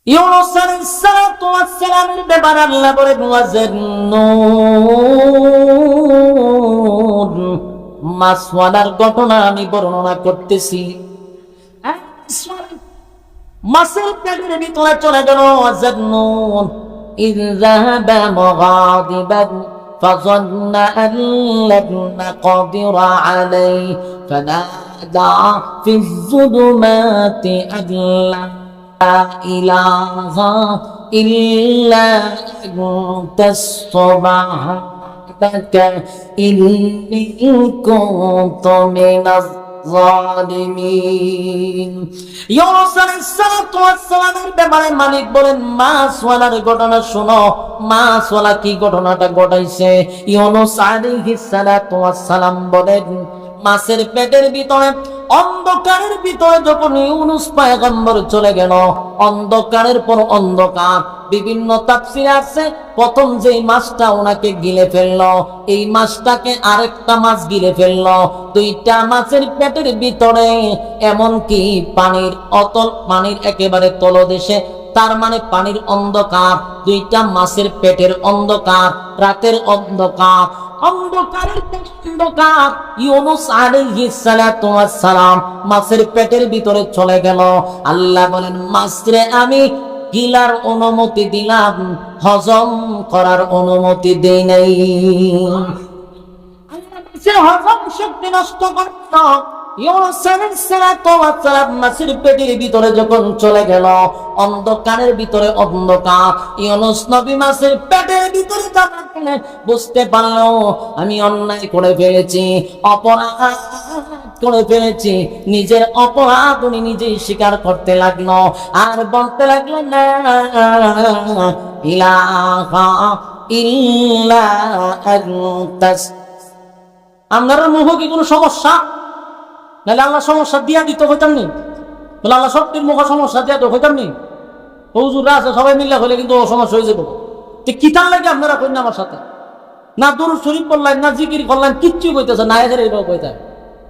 ইউনূস আলাইহিস সালাতু ওয়াস সালামের ব্যাপারে আল্লাহ বলেন ওয়াজান্নুন, মাছওয়ালার ঘটনা আমি বর্ণনা করতেছি। মাছের পেটের ভিতরে চলে গেল। ওয়াজান্নুন ইয যাহাবা মুগাদিবান فظن أن لن نقدر عليه فنادى في الظلمات أن لا إله إلا أنت سبحانك إني كنت من الظالمين। ইউনূস আলাইহিস সালাতু ওয়াস সালামের ব্যাপারে মালিক বলেন মাছওয়ালার ঘটনা শোনো। মাছওয়ালা কি ঘটনাটা ঘটাইছে? ইউনূস আলাইহিস সালাতু ওয়াস সালাম বলেন মাছের পেটের ভিতরে অন্ধকারের ভিতরে যখন ইউনূস পয়গম্বর চলে গেল, অন্ধকারের পর অন্ধকার। বিভিন্ন তাফসীরে আছে প্রথম যে মাছটা ওনাকে গিলে ফেললো, এই মাছটাকে আরেকটা মাছ গিলে ফেললো। দুইটা মাছের পেটের ভিতরে এমনকি পানির অতল, পানির একেবারে তলদেশে, তার মানে পানির অন্ধকার। দুইটা মাছের পেটের অন্ধকার, রাতের অন্ধকার, অন্ধকারের অন্ধকার। ইউনূস আলাইহিস সালাতু ওয়াস সালাম মাছের পেটের ভিতরে চলে গেল। আল্লাহ বলেন মাছরে আমি গিলার অনুমতি দিলাম, হজম করার অনুমতি দেই নাই। হজম শক্তি নষ্ট করত। ইউনূস আলাইহিস সালাতু ওয়াস সালাম মাছের পেটের ভিতরে যখন চলে গেল, অন্ধকারের ভিতরে অন্ধকার। ইউনূস নবী মাছের পেটের ভিতরে যাবার বুঝতে পারলো আমি অন্যায় করে ফেলেছি, অপরাধ করে ফেলেছি। নিজের অপরাধ উনি নিজেই স্বীকার করতে লাগলো আর বলতে লাগলো না ইলাহা ইল্লা আনতাস। আপনার মুখ কি কোনো সমস্যা? নাহলে আল্লাহ সমস্যা দিয়া দিত হইতাম নি? বলে আল্লাহ সত্যির মুখ সমস্যা দিয়া তো হইতাম নি? হুজুররা আছে সবাই মিল্লা হলে কিন্তু সমস্যা হয়ে যাবো। কিতাব লাগে আপনারা কইন আমার সাথে না, দুরূদ শরীফ পড়লেন না, জিকির করলেন, কিচ্ছু কইতেছে না। এদের এইভাবে কইতে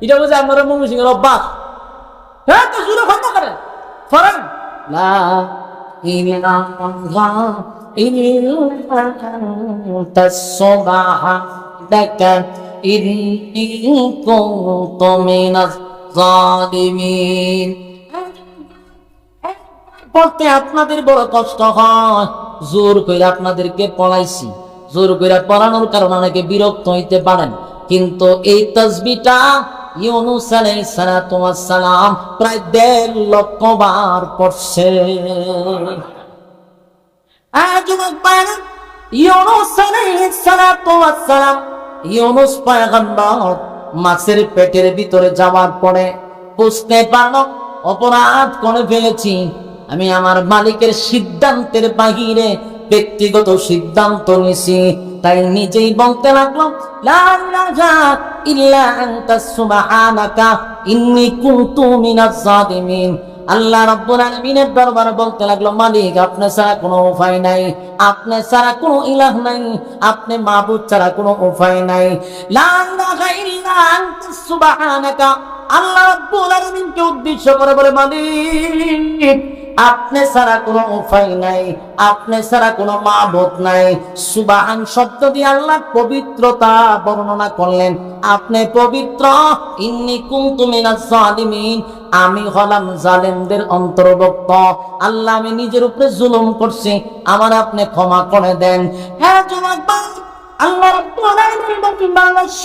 এটা বলছে আপনারা মুমিন সিংহের অভ্যাস। হ্যাঁ তো জুড়ে খন্ড করেন ফরেন লা ইলাহা ইল্লা আনতা সুবহানাকা ইন্নী কুনতু মিনাজ জালিমিন। পড়তে আপনাদের বড় কষ্ট হয়, জোর করে আপনাদেরকে পড়াইছি। জোর করে পড়ানোর কারণে অনেকে বিরক্ত হইতে পারেন, কিন্তু এই তাসবিহটা ইউনূস আলাইহিস সালাতু ওয়াস সালাম প্রায় 1.5 লক্ষ বার পড়ছে। যুবক ভাইরা, ইউনূস আলাইহিস সালাতু ওয়াস সালাম, ইউনূস পয়গম্বর মাছের পেটের ভিতরে যাওয়ার পরে বুঝতে পারলো অপরাধ করে ফেলেছি। আমি আমার মালিকের সিদ্ধান্তের বাহিরে ব্যক্তিগত সিদ্ধান্ত নিছি। তাই নিজেই বলতে লাগলো লা ইলাহা ইল্লা আনতা সুবহানাকা ইন্নী কুনতু মিনাজ জালিমিন। আল্লাহ রাব্বুল আলামিনের দরবারে বলতে লাগলো মালিক আপনি ছাড়া কোনো উপায় নাই, আপনি ছাড়া কোনো ইলাহ নাই, আপনি মাবুদ ছাড়া কোনো উপায় নাই। লা ইলাহা ইল্লা আনতা সুবহানাকা। আল্লাহ রাব্বুল আলামিনকে উদ্দেশ্য করে বলে মালিক আপনি ছাড়া কোনো উপায় নাই, আপনি ছাড়া কোনো মাবুদ নাই। সুবহান শব্দ দিয়ে আল্লাহ পবিত্রতা বর্ণনা করলেন। আপনি পবিত্র। ইন্নী কুনতু মিনাজ জালিমিন, আমি হলাম জালেমদের অন্তর্ভুক্ত। আল্লাহ আমি নিজের উপরে জুলুম করছি, আমার আপনি ক্ষমা করে দেন। হ্যাঁ যুবক ভাই, আল্লাহ রাব্বুল আলামিন বলেন বাংলাদেশ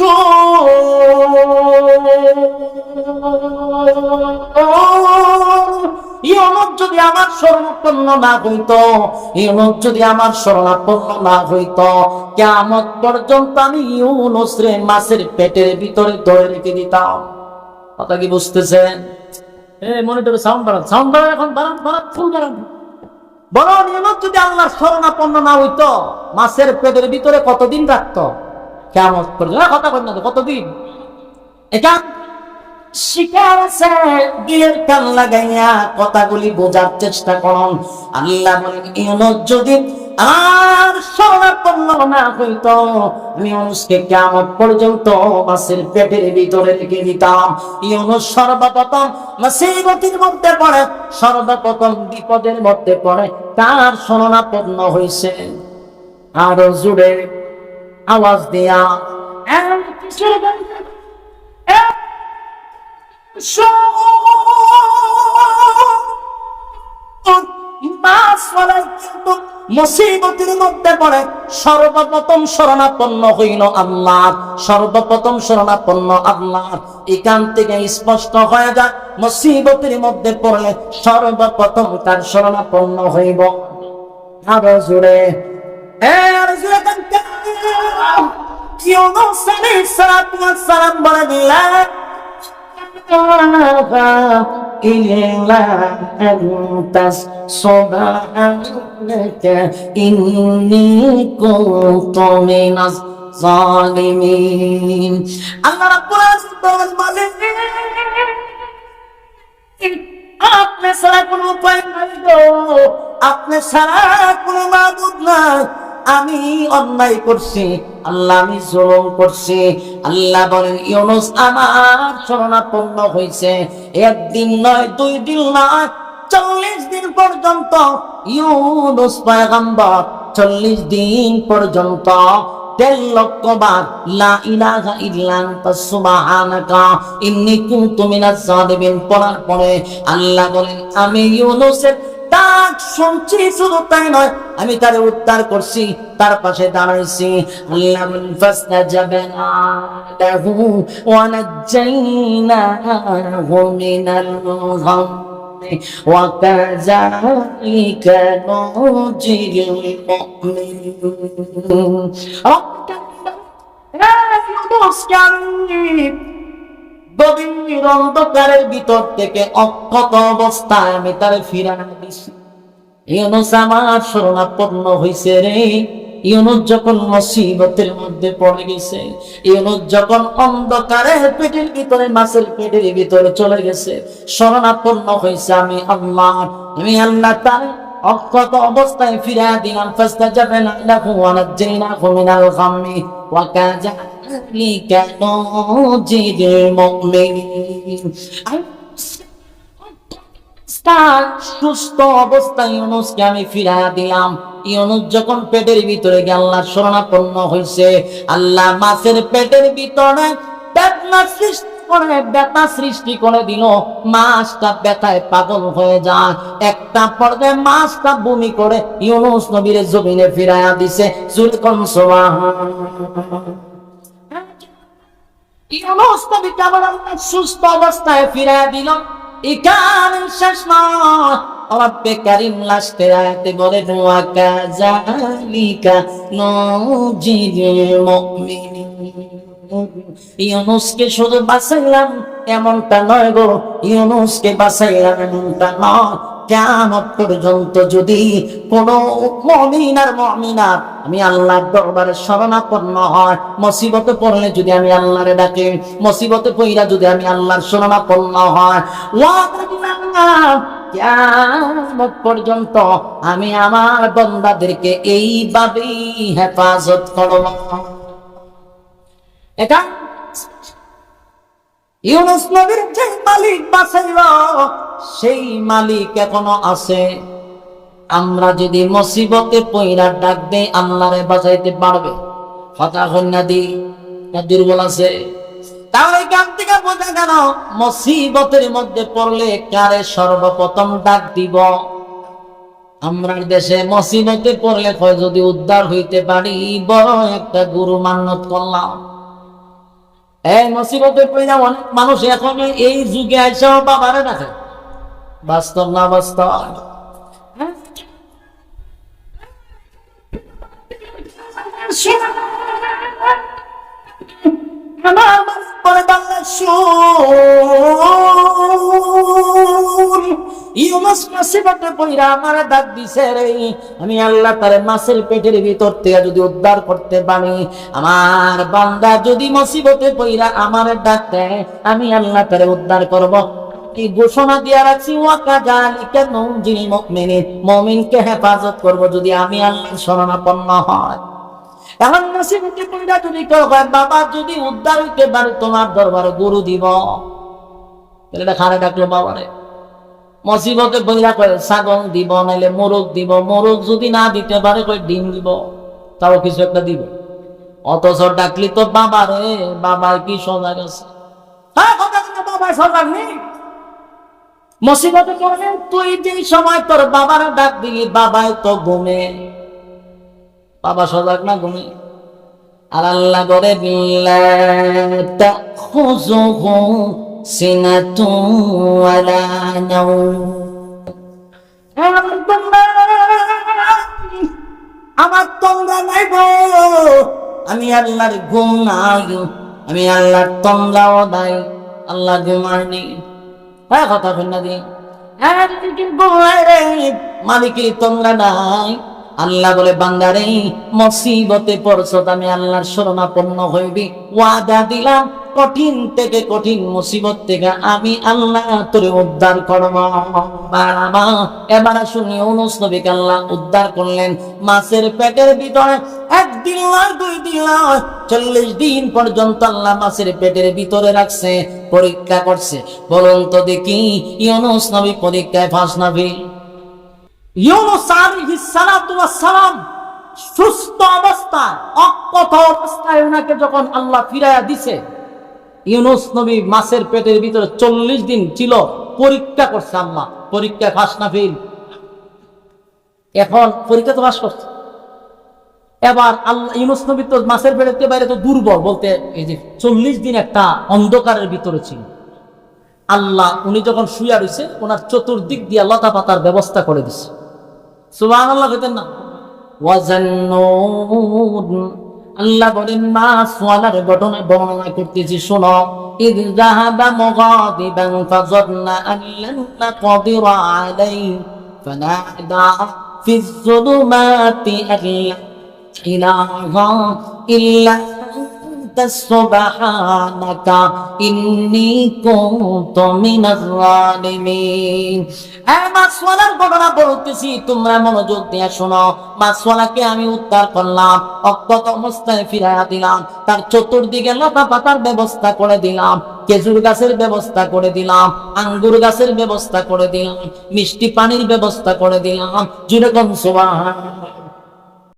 ইউনূস যদি আমার শরণাপন্ন না হইত, ইউনূস যদি আমার শরণাপন্ন না হইত, কিয়ামত পর্যন্ত আমি ইউনূস রে মাছের পেটের ভিতরে ধরে রেখে দিতাম। কথা কি বুঝতেছেন? মনিটরে সাউন্ড বাড়ান, সাউন্ড বাড়ান, এখন বাড়ান বাড়ান, ফুল বাড়ান। বলো ইউনূস যদি আল্লাহর শরণাপন্ন না হইত, মাছের পেটের ভিতরে কতদিন রাখতো? কিয়ামত পর্যন্ত। কথা বল না তো কতদিন? এটা শিকার আছে, গিয়ের কান লাগাইয়া কথাগুলি বোঝার চেষ্টা করুন। আল্লাহ বলেন ইউনূস যদি আর শরণাপন্ন না হইত, আমি ইউনুসকে কিয়ামত পর্যন্ত মাছের পেটের ভিতরে রেখে দিতাম। ইউনুস সর্বপ্রথম মুসিবতের মধ্যে পড়ে, সর্বপ্রথম বিপদের মধ্যে পড়ে তার শরণাপন্ন হইছে। আরো জুড়ে আওয়াজ দিয়া মুসিবতের মধ্যে পড়ে সর্বপ্রথম শরণাপন্ন হইল আল্লাহ, সর্বপ্রথম শরণাপন্ন আল্লাহ। এখান থেকে স্পষ্ট হয়ে যায় মুসিবতের মধ্যে পড়লে সর্বপ্রথম তার শরণাপন্ন হইব। আরো জোরে ইউনুস আলাইহিস সালাতু ওয়াস সালাম বলেন, লা ইল্লা আনতাস সুবহানাকা ইন্নী কুনতু মিনাজ জালিমিন। আল্লাহ রাব্বুল আলামিন বলেন, আপনি ছাড়া কোনো উপায় নাই গো, আপনি ছাড়া কোনো মাবুদ নাই। আমি অন্যায় করছি আল্লাহ, আমি জুলুম করছি। আল্লাহ বলেন, ইউনুস আমার শরণাপন্ন হয়েছে। একদিন নয়, 2 দিন নয়, 40 দিন পর্যন্ত ইউনুস পয়গম্বর 40 দিন পর্যন্ত 1.5 লক্ষ বার লা ইলাহা ইল্লা আনতা সুবহানাকা ইন্নী কুনতু মিনাজ জালিমিন পড়ার পরে আল্লাহ বলেন, আমি ইউনুসের ডাক শুনছি, শুধু তাই নয়, আমি তারে উদ্ধার করছি, তার পাশে দাঁড়াইছি। আল্লাহ বলেন, ফাসতাজাবনা লাহু ওয়া নাজ্জাইনাহু মিনাল গাম্মি ওয়া কাযালিকা নুজিল মুমিনিন। গভীর অন্ধকারের ভিতর থেকে অক্ষত অবস্থায় আমি তারে ফিরানো দিছি। ইউনুস আমার শরণাপন্ন হইছে রে। ইউনুস যখন মুসিবতের মধ্যে পড়ে গেছে, ইউনুস যখন অন্ধকারের পেটের ভিতরে, মাছের পেটের ভিতরে চলে গেছে, শরণাপন্ন হইছে আমি আল্লাহ। আমি আল্লাহ তার অক্ষত অবস্থায় ফিরা দিলাম। ফাসতাজাবনা লাহু ওয়া নাজ্জাইনাহু মিনাল গাম্মি ওয়া কাযালিকা নুজিল মুমিনিন। সুস্থ অবস্থায় ইউনুসকে আমি ফিরা দিলাম। ইউনুস যখন পেটের ভিতরে গিয়ে আল্লাহর শরণাপন্ন হয়েছে, আল্লাহ মাছের পেটের ভিতরে ব্যথা সৃষ্টি করে দিল। মাছটা ব্যথায় পাগল হয়ে যায়। একটা পর্যায়ে মাছটা বমি করে ইউনুস নবীর জমিনে ফিরাইয়া দিছে। ইউনুস নবীকে আবার আল্লাহ সুস্থ অবস্থায় ফিরাইয়া দিল। এখানে শেষ নয়, রব্বে কারীম লাস্টের আয়াতে বলে, ওয়া কাযালিকা নুজিল মুমিনিন। ইউনুসকে শুধু বাঁচাইলাম এমনটা নয় গো, ইউনুসকে বাঁচাইলাম এমনটা নয়, কিয়ামত পর্যন্ত যদি কোনো মুমিন আর মুমিনাত আমি আল্লাহর দরবারে শরণাপন্ন হয়, মুসিবতে পড়লে যদি আমি আল্লাহরে ডাকি, মুসিবতে পইরা যদি আমি আল্লাহর শরণাপন্ন হয়, ওয়াদা দিলাম কিয়ামত পর্যন্ত আমি আমার বান্দাদেরকে এইভাবেই হেফাজত করব। এটা ইউনুস নবীর যে মালিক বাঁচাইল, সেই মালিক এখনো আছে। আমরা যদি মুসিবতে পইরা ডাক দেই, আল্লাহরে বাঁচাইতে পারবে? কথা কন্যা দি না দুর্বল আছে? তাহলে গান থেকে বোঝা গেল মুসিবতের মধ্যে পড়লে কারে সর্বপ্রথম ডাক দিব। আমরা দেশে মুসিবতে পড়লে কয় যদি উদ্ধার হইতে পারি, বড় একটা গুরু মান্যত করলাম। এই মুসিবতে পড়ে অনেক মানুষ এখন এই যুগে আইসা বাবারে ডাকে। বাস্তব না বাস্তব? ইউনুস মুসিবতে পইরা আমারে ডাক দিছে রে। আমি আল্লাহ তার মাছের পেটের ভিতর থেকে যদি উদ্ধার করতে পারি, আমার বান্দা যদি মুসিবতে পইরা আমারে ডাক দেয়, আমি আল্লাহ তারে উদ্ধার করব। এই ঘোষণা দিয়া রাখছি ওয়াকাযালিকা নুনজিল মুমিনিন, মুমিনকে হেফাজত করব যদি আমি আল্লাহর শরণাপন্ন হয়। এখন নসিবকে পয়দা যদি কেউ হয় বাবা যদি উদ্ধার হইতে পারে তোমার দরবারে গরু দিব, ছেলেটা খানে ডাকলো বাবারে। মুসিবতে পয়দা করে ছাগল দিব, নাইলে মোরগ দিব, মোরগ যদি না দিতে পারে কই ডিম দিব, তাও কিছু একটা দিব। অথচ ডাকলি তো বাবারে, বাবার কি সজাগ আছে? হ্যাঁ কথা কিন্তু বাবা সজাগ নেই। মুসিবতে পড়লে তুই যে সময় তোর বাবার ডাক দিলি বাবাই তো ঘুমে, বাবা সজাগ না ঘুমে? আর আল্লাহ করে লা তাখুযুহু সিনাতুন ওয়ালা নাওম। আমার তন্দ্রা নাই গো, আমি আল্লাহর ঘুম নাই, আমি আল্লাহর তন্দ্রাও নাই, আল্লাহ ঘুমায়নি। হ্যাঁ কথা শুনে দিন, মালিকের তন্দ্রা নাই। আল্লাহ বলে বান্দারে মুসিবতে পড়ছ, আমি আল্লাহর শরণাপন্ন হইবি, ওয়াদা দিলাম কঠিন থেকে কঠিন মুসিবত থেকে আমি আল্লাহ তোরে উদ্ধার করব। বাবা এবার শুনি ইউনূস নবীকে আল্লাহ উদ্ধার করলেন মাছের পেটের ভিতরে। একদিন নয়, 2 দিন নয়, 40 দিন পর্যন্ত আল্লাহ মাছের পেটের ভিতরে রাখছে, পরীক্ষা করছে। বলুন তো দেখি ইউনূস নবী পরীক্ষায় ফাঁস না ফেল? ইউনূস আলাইহিস সালাতু ওয়াস সালাম সুস্থ অবস্থায়, অক্ষত অবস্থায় ওনাকে যখন আল্লাহ ফিরাইয়া দিছে, ইউনূস নবী মাছের পেটের ভিতরে 40 দিন ছিল, পরীক্ষা করছে আল্লাহ। পরীক্ষা ফাঁস না ফেল? এখন পরীক্ষা তো ফাঁস করছে। এবার আল্লাহ ইউনূস নবী তো মাছের পেটের বাইরে তো দুর্বল, বলতে এই যে 40 দিন একটা অন্ধকারের ভিতরে ছিল। আল্লাহ উনি যখন শুয়া রয়েছে ওনার চতুর্দিক দিয়ে লতা পাতার ব্যবস্থা করে দিছে। সুবহানাল্লাহ বলতেন না? ওয়াজান্নুন, আল্লাহ বলেন মাছওয়ালার ঘটনা বর্ণনা করতেছি শোনো। ইয যাহাবা মুগাদিবান ফাযান্না আন লান নাকদিরা আলাইহি ফানাদা ফিজ যুলুমাতি আন লা ইলাহা ইল্লা আনতা সুবহানাকা ইন্নী কুনতু মিনাজ জালিমিন। মাছওয়ালার ঘটনা বলতেছি, তোমরা মনোযোগ দিয়ে শোনো। মাছওয়ালাকে আমি উদ্ধার করলাম, অক্ষত অবস্থায় ফিরাইয়া দিলাম, তার চতুর্দিকে লতা পাতার ব্যবস্থা করে দিলাম, খেজুর গাছের ব্যবস্থা করে দিলাম, আঙ্গুর গাছের ব্যবস্থা করে দিলাম, মিষ্টি পানির ব্যবস্থা করে দিলাম। যেরকম সুবহানাল্লাহ।